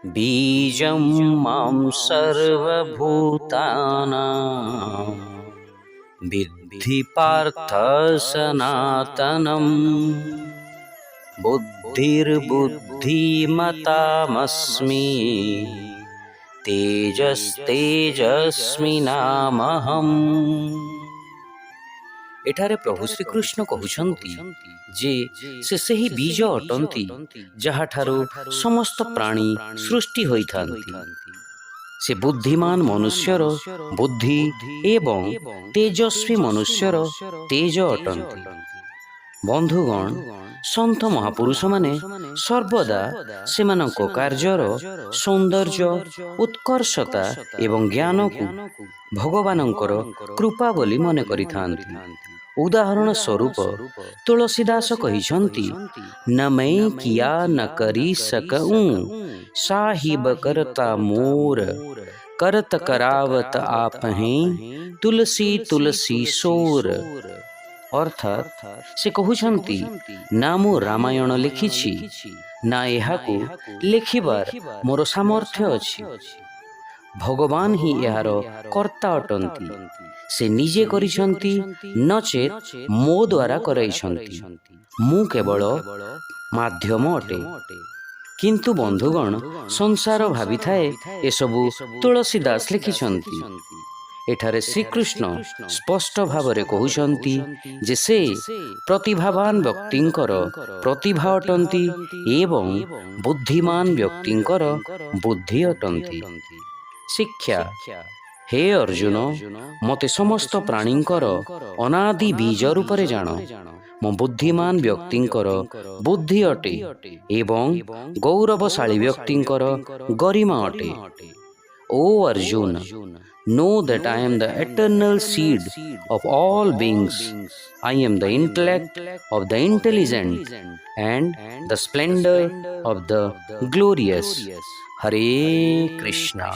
बीजं मां सर्वभूतानां विद्धि पार्थ सनातनम्। बुद्धिर्बुद्धिमतामस्मि तेजस्तेजस्विनामहम्। एठारे प्रभु श्रीकृष्ण कहउछन्ति जे से सेही बीज अटंती जहाठारु समस्त प्राणी सृष्टि होइथांती। से बुद्धिमान मनुष्यर बुद्धि एवं तेजस्वी मनुष्यर तेज अटंती। बंधुगण, संत महापुरुष माने सर्वदा सेमानंको कार्यर सौंदर्य उत्कर्षता एवं ज्ञान को भगवानंकर कृपा बोली मने करिथांती। उदाहरण स्वरूप तुलसीदास कहिछन्ति, न मैं किया न करी सकऊं साहिब करता मोर करत करावत आप हैं तुलसी तुलसी सोर। अर्थात से कहउछन्ति, ना मु रामायण लिखिछि ना एहाकु लेखिबार मोर सामर्थ्य अछि। भगवान ही यार कर्ता अटंती। से निजे करिछन्ति नचेत मो द्वारा कराइछन्ति। मु केवल माध्यम अटे। किंतु बंधुगण, संसार भावी थाए एसबु तुलसीदास लिखिछन्ति। एठारे श्रीकृष्ण स्पष्ट भावरे कहउछन्ति जे से प्रतिभावान व्यक्तिंकर प्रतिभा अटंती एवं बुद्धिमान व्यक्तिंकर बुद्धि अटंती। शिक्षा, हे अर्जुन, मते समस्त प्राणींकर अनादि बीज रूपरे जान। मो बुद्धिमान व्यक्तिंकर बुद्धि अटे एवं गौरवशाली व्यक्तिंकर गरिमा अटे। ओ Arjun, know that I am the eternal seed of all beings. I am the intellect of the intelligent and the splendor of the glorious. Hare Krishna.